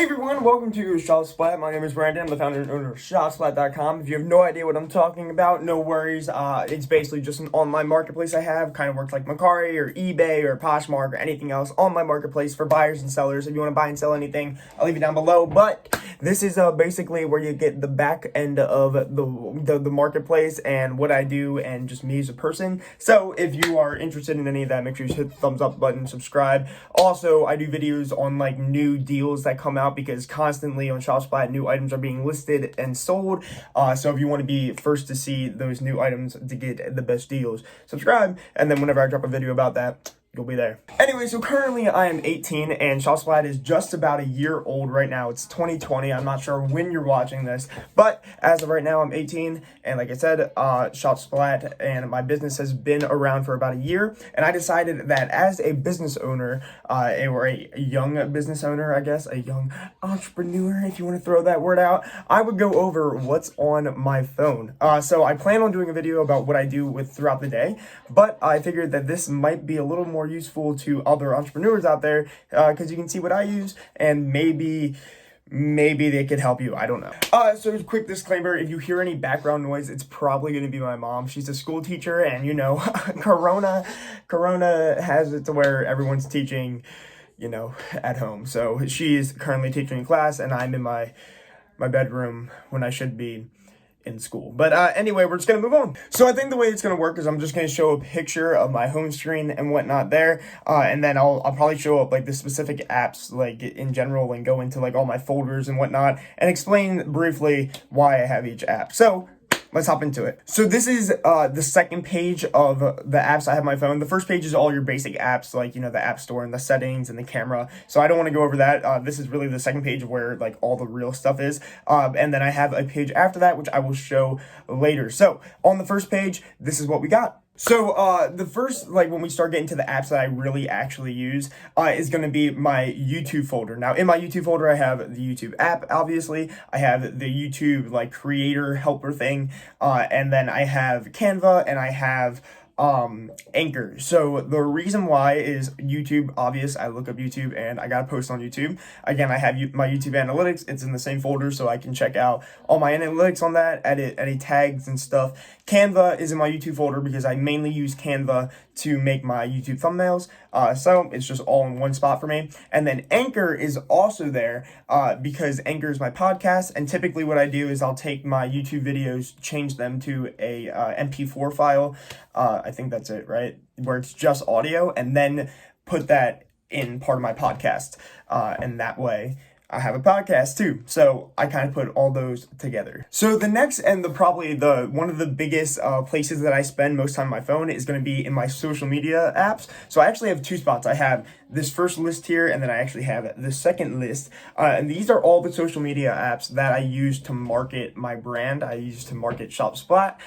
Hey everyone, welcome to Shop Splat. My name is Brandon. I'm the founder and owner of ShopSplat.com. If you have no idea what I'm talking about, no worries. It's basically just an online marketplace I have. Kind of works like Mercari or eBay or Poshmark or anything else. Online marketplace for buyers and sellers. If you want to buy and sell anything, I'll leave it down below. But this is basically where you get the back end of the marketplace and what I do and just me as a person. So if you are interested in any of that, make sure you hit the thumbs up button, subscribe. Also, I do videos on like new deals that come out because constantly on Shop Splat new items are being listed and sold. So if you want to be first to see those new items to get the best deals, subscribe, and then whenever I drop a video about that, you'll be there. Anyway, so currently I am 18 and Shop Splat is just about a year old right now. It's 2020. I'm not sure when you're watching this, but as of right now, I'm 18. And like I said, Shop Splat and my business has been around for about a year. And I decided that as a business owner, or a young business owner, I guess, a young entrepreneur, if you want to throw that word out, I would go over what's on my phone. So I plan on doing a video about what I do throughout the day, but I figured that this might be a little more useful to other entrepreneurs out there because you can see what I use and maybe they could help you. I don't know. So quick disclaimer, if you hear any background noise, it's probably going to be my mom. She's a school teacher and you know, Corona has it to where everyone's teaching, you know, at home. So she's currently teaching class and I'm in my bedroom when I should be in school. But anyway, we're just gonna move on. So I think the way it's gonna work is I'm just gonna show a picture of my home screen and whatnot there, and then I'll probably show up like the specific apps like in general and go into like all my folders and whatnot and explain briefly why I have each app. So let's hop into it. So this is the second page of the apps I have on my phone. The first page is all your basic apps, like, you know, the app store and the settings and the camera. So I don't want to go over that. This is really the second page where like all the real stuff is. And then I have a page after that, which I will show later. So on the first page, this is what we got. So, the first, like, when we start getting to the apps that I really actually use, is going to be my YouTube folder. Now, in my YouTube folder, I have the YouTube app, obviously. I have the YouTube, like, creator helper thing. And then I have Canva, and I have Anchor. So the reason why is YouTube, obvious. I look up YouTube and I got to post on YouTube. Again, I have my YouTube analytics. It's in the same folder so I can check out all my analytics on that, edit tags and stuff. Canva is in my YouTube folder because I mainly use Canva to make my YouTube thumbnails. So it's just all in one spot for me. And then Anchor is also there because Anchor is my podcast. And typically what I do is I'll take my YouTube videos, change them to a MP4 file. I think that's it, right? Where it's just audio, and then put that in part of my podcast. And that way I have a podcast too. So I kind of put all those together. So the next and probably one of the biggest places that I spend most time on my phone is going to be in my social media apps. So I actually have two spots. I have this first list here, and then I actually have the second list. And these are all the social media apps that I use to market my brand. I use to market Shop Splat.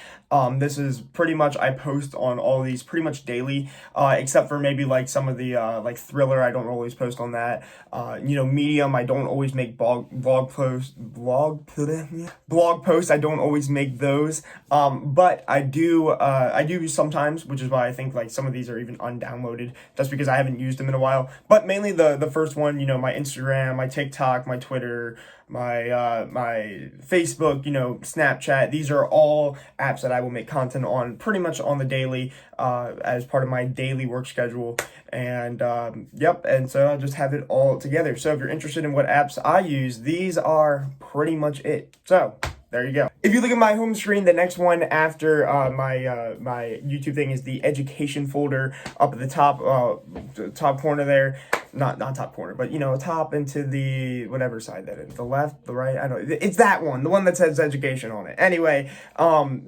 This is pretty much, I post on all of these pretty much daily, except for maybe like some of the like Thriller. I don't always post on that. You know, Medium, I don't always make blog posts. I don't always make those. But I do sometimes, which is why I think like some of these are even undownloaded just because I haven't used them in a while. But mainly the first one, you know, my Instagram, my TikTok, my Twitter, my Facebook, you know, Snapchat. These are all apps that I will make content on pretty much on the daily as part of my daily work schedule. And yep, and so I'll just have it all together. So if you're interested in what apps I use, these are pretty much it. So there you go. If you look at my home screen, the next one after my YouTube thing is the education folder up at the top corner there. Not top corner, but you know, top into the whatever side that is, the left, the right. I don't know. It's that one, the one that says education on it. Anyway,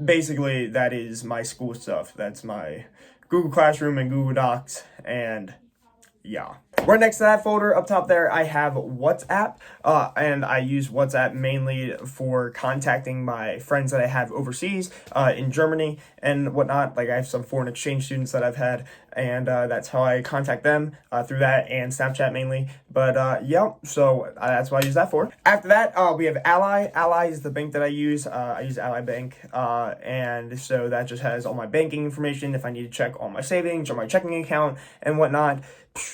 basically that is my school stuff. That's my Google Classroom and Google Docs, and yeah. Right next to that folder up top there, I have WhatsApp, and I use WhatsApp mainly for contacting my friends that I have overseas, in Germany and whatnot. Like I have some foreign exchange students that I've had, and that's how I contact them through that and Snapchat mainly. But yeah, so that's what I use that for. After that, we have Ally. Ally is the bank that I use. I use Ally Bank, and so that just has all my banking information. If I need to check all my savings or my checking account and whatnot,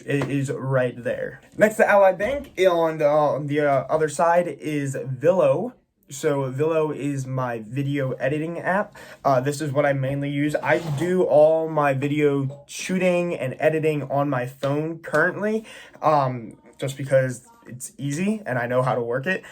it is right there. Next to Ally Bank, on the other side is Villo. So Villo is my video editing app. This is what I mainly use. I do all my video shooting and editing on my phone currently, just because it's easy and I know how to work it.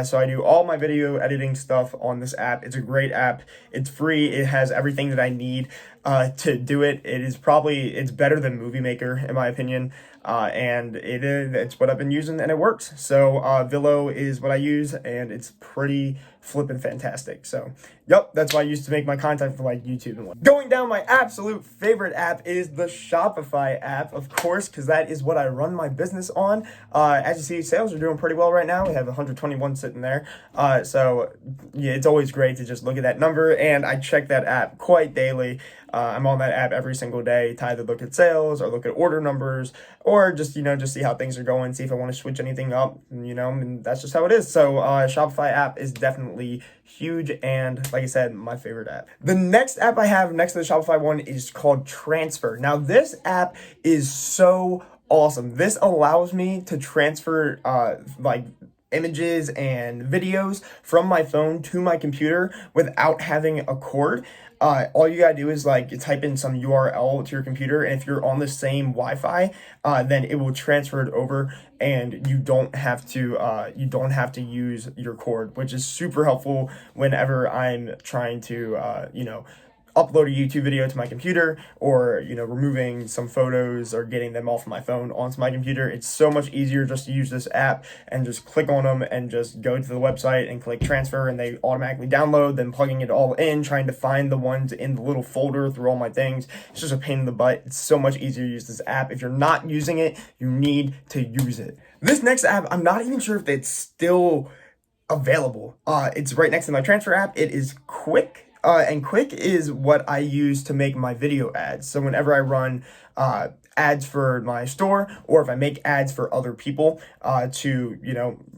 So I do all my video editing stuff on this app. It's a great app. It's free. It has everything that I need to do it. It's better than Movie Maker in my opinion. And it's what I've been using and it works. So Villo is what I use and it's pretty flippin' fantastic. So yep, that's what I use to make my content for like YouTube and what. Going down, my absolute favorite app is the Shopify app, of course, because that is what I run my business on. As you see, sales are doing pretty well right now. We have 121 sitting there. So yeah, it's always great to just look at that number, and I check that app quite daily. I'm on that app every single day to either look at sales or look at order numbers or just see how things are going, see if I want to switch anything up, and that's just how it is. So Shopify app is definitely huge and, like I said, my favorite app. The next app I have next to the Shopify one is called Transfer. Now this app is so awesome. This allows me to transfer like images and videos from my phone to my computer without having a cord. All you gotta do is like type in some URL to your computer, and if you're on the same Wi-Fi, then it will transfer it over, and you don't have to use your cord, which is super helpful whenever I'm trying to upload a YouTube video to my computer, or removing some photos or getting them off my phone onto my computer. It's so much easier just to use this app and just click on them and just go to the website and click transfer, and they automatically download, then plugging it all in, trying to find the ones in the little folder through all my things. It's just a pain in the butt. It's so much easier to use this app. If you're not using it, you need to use it. This next app, I'm not even sure if it's still available. It's right next to my transfer app. It is Quick. And Quick is what I use to make my video ads. So whenever I run ads for my store, or if I make ads for other people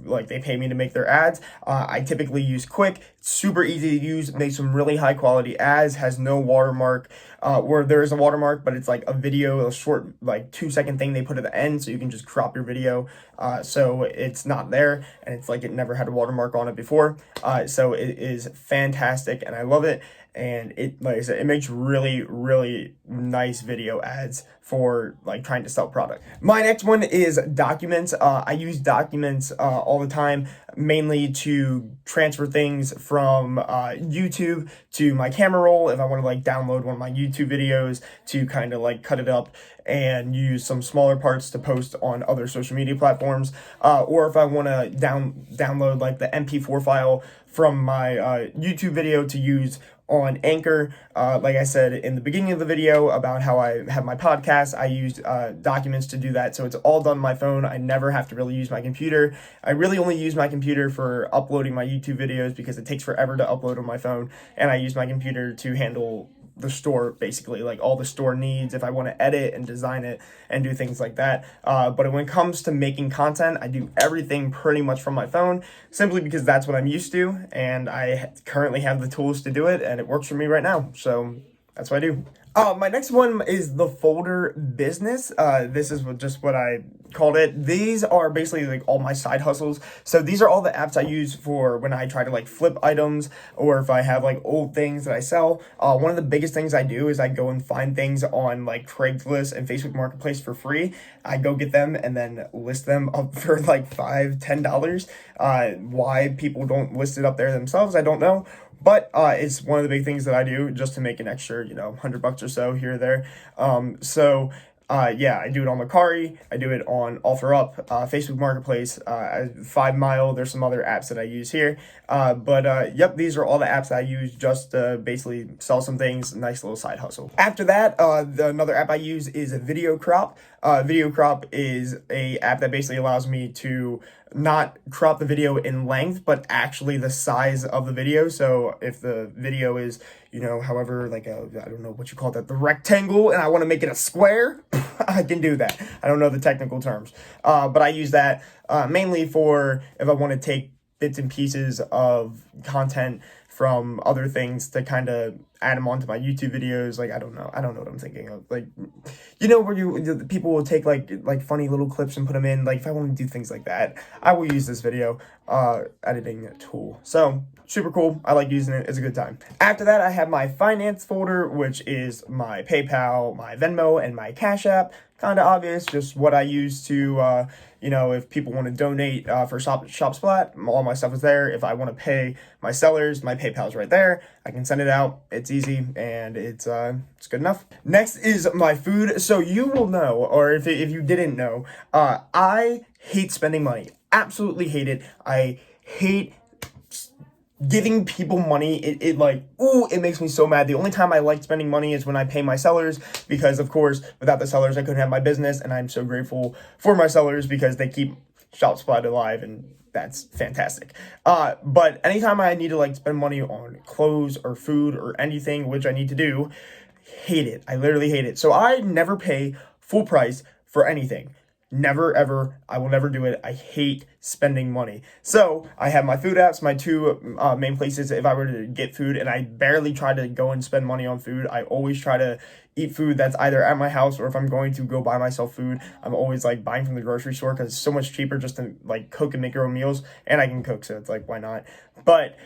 like they pay me to make their ads, I typically use Quick. It's super easy to use, makes some really high quality ads, has no watermark, or there is a watermark, but it's like a short, like 2-second thing they put at the end, so you can just crop your video, so it's not there, and it's like it never had a watermark on it before. So it is fantastic, and I love it. And it, like I said, it makes really, really nice video ads for like trying to sell product. My next one is Documents. I use Documents all the time, mainly to transfer things from YouTube to my camera roll. If I want to like download one of my YouTube videos to kind of like cut it up and use some smaller parts to post on other social media platforms, or if I want to download like the MP4 file from my YouTube video to use on Anchor. Like I said in the beginning of the video about how I have my podcast, I used Documents to do that. So it's all done on my phone. I never have to really use my computer. I really only use my computer for uploading my YouTube videos because it takes forever to upload on my phone. And I use my computer to handle the store, basically, like all the store needs if I want to edit and design it and do things like that. But when it comes to making content, I do everything pretty much from my phone, simply because that's what I'm used to, and I currently have the tools to do it, and it works for me right now. So that's what I do. My next one is the Folder Business. This is just what I called it. These are basically like all my side hustles. So these are all the apps I use for when I try to like flip items, or if I have like old things that I sell. One of the biggest things I do is I go and find things on like Craigslist and Facebook Marketplace for free. I go get them and then list them up for like $5-10. Why people don't list it up there themselves, I don't know. But it's one of the big things that I do just to make an extra, $100 or so here or there. Yeah, I do it on Mercari, I do it on OfferUp, Facebook Marketplace, 5 Mile. There's some other apps that I use here. Yep, these are all the apps that I use just to basically sell some things, nice little side hustle. After that, another app I use is a Video Crop. Video crop is a app that basically allows me to not crop the video in length, but actually the size of the video. So if the video is, however, like I don't know what you call that, the rectangle, and I want to make it a square, I can do that. I don't know the technical terms, but I use that mainly for if I want to take bits and pieces of content from other things to kind of add them onto my YouTube videos. Like, I don't know what I'm thinking of. Like, where people will take like funny little clips and put them in. Like, if I want to do things like that, I will use this video editing tool. So super cool. I like using it. It's a good time. After that, I have my finance folder, which is my PayPal, my Venmo, and my Cash App. Kind of obvious, just what I use to, if people want to donate for Shop Splat, all my stuff is there. If I want to pay my sellers, my PayPal's right there. I can send it out. It's easy, and it's good enough. Next is my food. So you will know, or if you didn't know, I hate spending money. Absolutely hate it. I hate giving people money. It makes me so mad. The only time I like spending money is when I pay my sellers, because of course without the sellers I couldn't have my business, and I'm so grateful for my sellers because they keep Shop Splat alive, and that's fantastic. But anytime I need to spend money on clothes or food or anything, which I need to do, hate it. I literally hate it. So I never pay full price for anything. Never, ever. I will never do it. I hate spending money. So I have my food apps, my two main places. If I were to get food, and I barely try to go and spend money on food, I always try to eat food that's either at my house, or if I'm going to go buy myself food, I'm always buying from the grocery store, because it's so much cheaper just to cook and make your own meals. And I can cook, so it's why not? But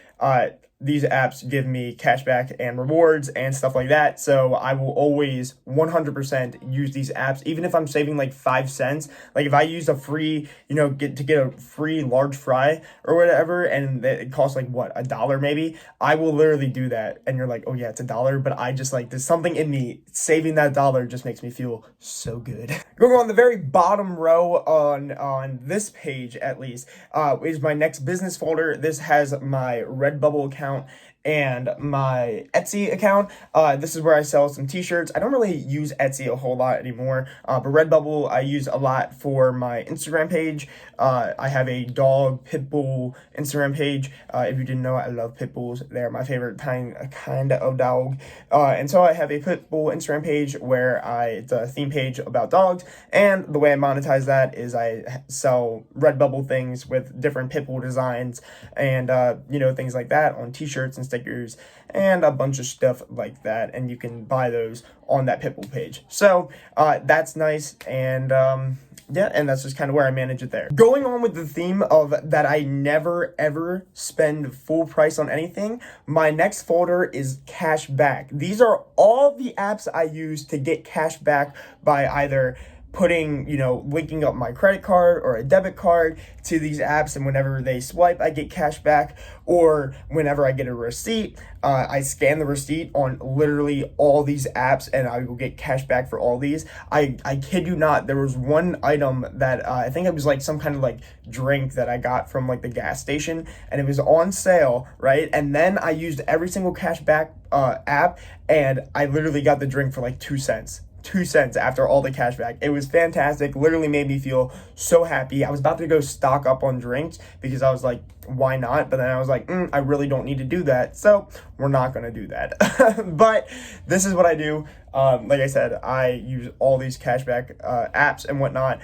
these apps give me cashback and rewards and stuff like that. So I will always 100% use these apps, even if I'm saving 5 cents. Like if I use a free, get a free large fry or whatever, and it costs $1 maybe, I will literally do that. And you're like, oh yeah, it's $1. But I just there's something in me, saving that $1 just makes me feel so good. Going on the very bottom row on this page, at least, is my next business folder. This has my Redbubble account and my Etsy account. This is where I sell some t-shirts. I don't really use Etsy a whole lot anymore, but Redbubble I use a lot for my Instagram page. I have a dog pit bull Instagram page. If you didn't know, I love pit bulls. They're my favorite kind of dog. And so I have a pit bull Instagram page where it's a theme page about dogs. And the way I monetize that is I sell Redbubble things with different pit bull designs and, things like that on t-shirts and stickers and a bunch of stuff like that. And you can buy those on that Pitbull page. So that's nice. And yeah, and that's just kind of where I manage it there. Going on with the theme of that I never ever spend full price on anything, my next folder is cash back. These are all the apps I use to get cash back by either putting, linking up my credit card or a debit card to these apps, and whenever they swipe, I get cash back. Or whenever I get a receipt, I scan the receipt on literally all these apps, and I will get cash back for all these. I kid you not, there was one item that I think it was some kind of drink that I got from the gas station, and it was on sale, right? And then I used every single cash back app, and I literally got the drink for 2 cents. 2 cents after all the cash back. It was fantastic. Literally made me feel so happy. I was about to go stock up on drinks because I was like, why not? But then I was like, I really don't need to do that. So we're not going to do that. But this is what I do. Like I said, I use all these cashback apps and whatnot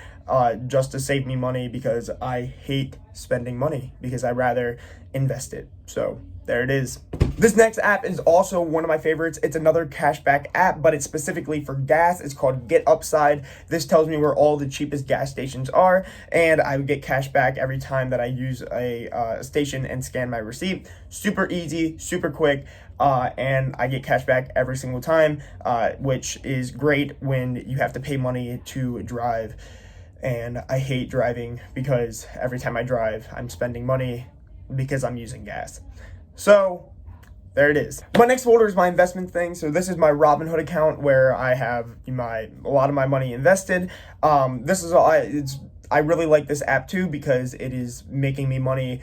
just to save me money, because I hate spending money, because I'd rather invest it. So there it is. This next app is also one of my favorites. It's another cashback app, but it's specifically for gas. It's called GetUpside. This tells me where all the cheapest gas stations are, and I would get cash back every time that I use a station and scan my receipt. Super easy, super quick, and I get cash back every single time, which is great when you have to pay money to drive. And I hate driving, because every time I drive, I'm spending money because I'm using gas. So there it is. My next folder is my investment thing. So this is my Robinhood account, where I have a lot of my money invested. This is all I really like this app too, because it is making me money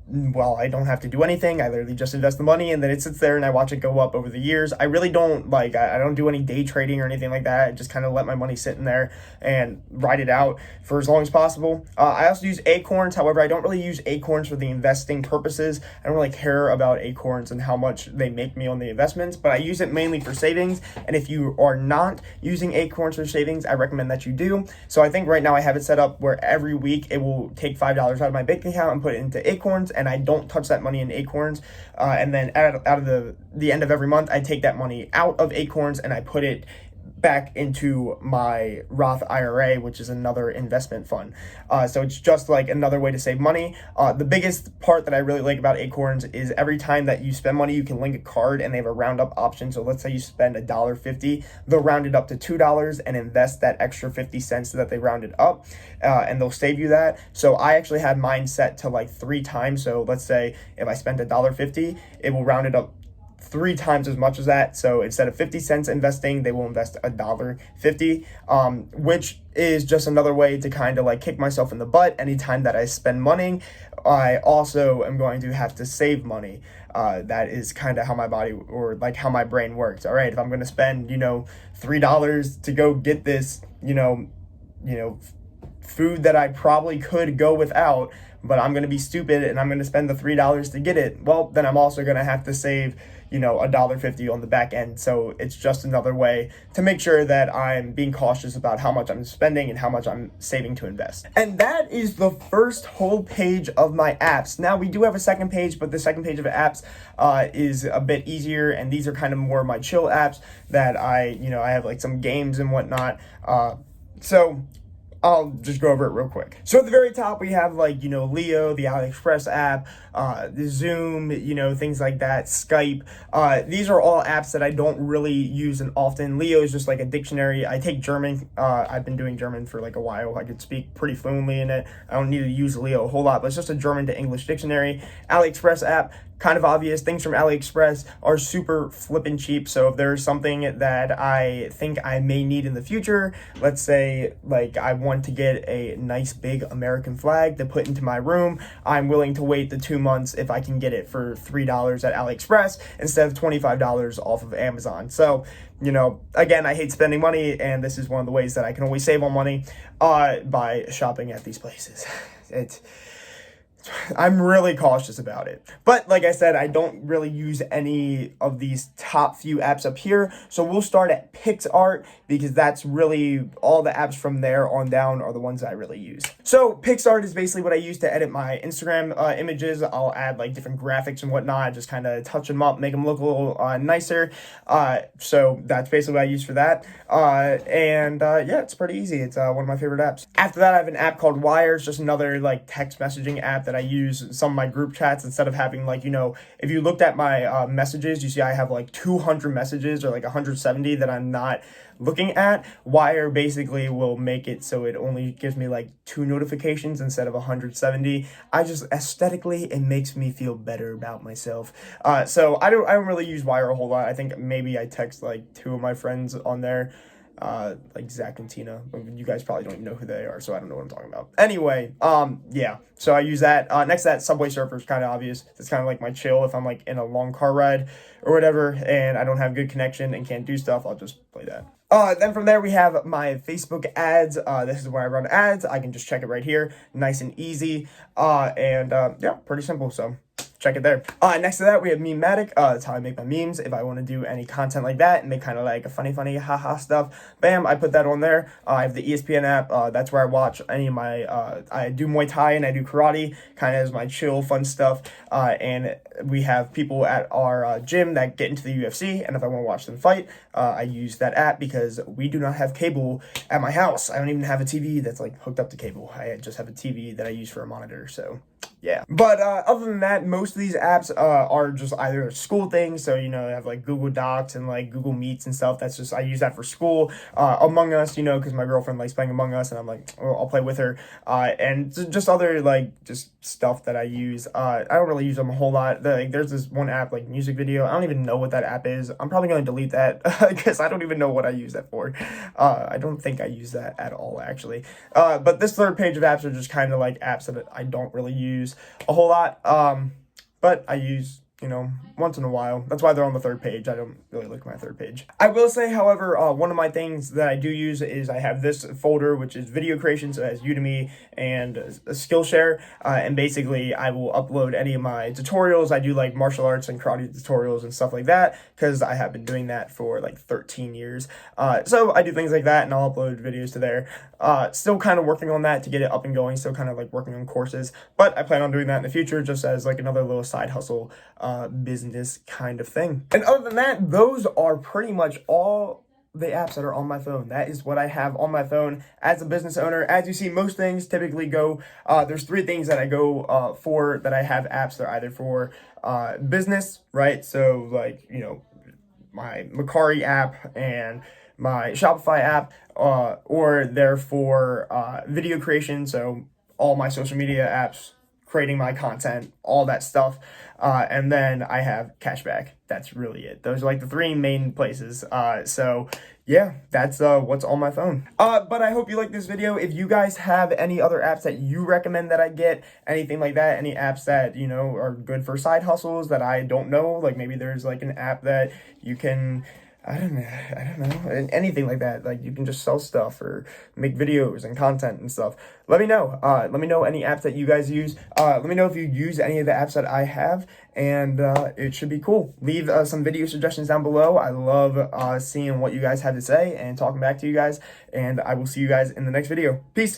well, I don't have to do anything. I literally just invest the money and then it sits there and I watch it go up over the years. I really don't like, I don't do any day trading or anything like that. I just kind of let my money sit in there and ride it out for as long as possible. I also use Acorns. However, I don't really use Acorns for the investing purposes. I don't really care about Acorns and how much they make me on the investments, but I use it mainly for savings. And if you are not using Acorns for savings, I recommend that you do. So I think right now I have it set up where every week it will take $5 out of my bank account and put it into Acorns, and I don't touch that money in Acorns. And then out of the end of every month, I take that money out of Acorns and I put it back into my Roth IRA, which is another investment fund. So it's just like another way to save money. The biggest part that I really like about Acorns is every time that you spend money, you can link a card and they have a roundup option. So let's say you spend $1.50, they'll round it up to $2 and invest that extra 50 cents that they rounded up, and they'll save you that. So I actually had mine set to like 3 times. So let's say if I spent $1.50, it will round it up 3 times as much as that. So instead of 50 cents investing, they will invest $1.50, which is just another way to kind of like kick myself in the butt. Anytime that I spend money, I also am going to have to save money. That is kind of how my body, or like how my brain works. All right, if I'm going to spend, $3 to go get this, food that I probably could go without, but I'm going to be stupid and I'm going to spend the $3 to get it, well, then I'm also going to have to save, $1.50 on the back end. So it's just another way to make sure that I'm being cautious about how much I'm spending and how much I'm saving to invest. And that is the first whole page of my apps. Now we do have a second page, but the second page of apps is a bit easier, and these are kind of more my chill apps that I have like some games and whatnot. So I'll just go over it real quick. So at the very top, we have like, Leo, the AliExpress app, the Zoom, things like that, Skype. These are all apps that I don't really use often. Leo is just like a dictionary. I take German. I've been doing German for like a while. I could speak pretty fluently in it. I don't need to use Leo a whole lot, but it's just a German to English dictionary. AliExpress app, kind of obvious. Things from AliExpress are super flippin' cheap. So if there's something that I think I may need in the future, let's say like I want to get a nice big American flag to put into my room, I'm willing to wait the 2 months if I can get it for $3 at AliExpress instead of $25 off of Amazon. So, again, I hate spending money, and this is one of the ways that I can always save on money by shopping at these places. I'm really cautious about it. But like I said, I don't really use any of these top few apps up here. So we'll start at PixArt, because that's really all the apps from there on down are the ones that I really use. So PixArt is basically what I use to edit my Instagram images. I'll add like different graphics and whatnot, just kind of touch them up, make them look a little nicer. So that's basically what I use for that. Yeah, it's pretty easy. It's one of my favorite apps. After that, I have an app called Wire. It's just another like text messaging app that I use in some of my group chats. Instead of having like, if you looked at my messages, you see I have like 200 messages or like 170 that I'm not looking at. Wire basically will make it so it only gives me like 2 notifications instead of 170. I just aesthetically, it makes me feel better about myself. So I don't really use Wire a whole lot. I think maybe I text like 2 of my friends on there. Like Zach and Tina. You guys probably don't even know who they are, so I don't know what I'm talking about. Anyway, yeah, so I use that. Next to that, Subway Surfer is kind of obvious. It's kind of like my chill. If I'm like in a long car ride or whatever and I don't have good connection and can't do stuff, I'll just play that. Then from there, we have my Facebook ads. This is where I run ads. I can just check it right here. Nice and easy. Yeah, pretty simple. So check it there. Next to that, we have Memematic. That's how I make my memes. If I want to do any content like that and make kind of like a funny, haha stuff, bam, I put that on there. I have the ESPN app. That's where I watch any of my, I do Muay Thai and I do karate, kind of as my chill, fun stuff. And we have people at our gym that get into the UFC. And if I want to watch them fight, I use that app because we do not have cable at my house. I don't even have a TV that's like hooked up to cable. I just have a TV that I use for a monitor. So yeah, but other than that, most of these apps are just either school things. So, I have like Google Docs and like Google Meets and stuff. That's just, I use that for school. Among Us, because my girlfriend likes playing Among Us and I'm like, well, I'll play with her. And just other like just stuff that I use. I don't really use them a whole lot. There's this one app like Music Video. I don't even know what that app is. I'm probably going to delete that because I don't even know what I use that for. I don't think I use that at all, actually. But this third page of apps are just kind of like apps that I don't really use. use a whole lot, but I use, you know, once in a while. That's why they're on the third page. I don't really look at my third page. I will say, however, one of my things that I do use is I have this folder, which is video creation. So it has Udemy and Skillshare. And basically, I will upload any of my tutorials. I do like martial arts and karate tutorials and stuff like that, because I have been doing that for like 13 years. So I do things like that, and I'll upload videos to there. Still kind of working on that to get it up and going. Still kind of like working on courses. But I plan on doing that in the future, just as like another little side hustle business kind of thing. And other than that, those are pretty much all the apps that are on my phone. That is what I have on my phone as a business owner. As you see, most things typically go, there's 3 things that I go for that I have apps. They're either for business, right? So like, you know, my Macari app and my Shopify app, or they're for video creation. So all my social media apps, creating my content, all that stuff. And then I have cashback. That's really it. Those are like the 3 main places. So yeah, that's what's on my phone. But I hope you like this video. If you guys have any other apps that you recommend that I get, anything like that, any apps that, you know, are good for side hustles that I don't know, like maybe there's like an app that you can, I don't know, anything like that. Like you can just sell stuff or make videos and content and stuff. Let me know. Let me know any apps that you guys use. Let me know if you use any of the apps that I have, and it should be cool. Leave some video suggestions down below. I love seeing what you guys have to say and talking back to you guys, and I will see you guys in the next video. Peace.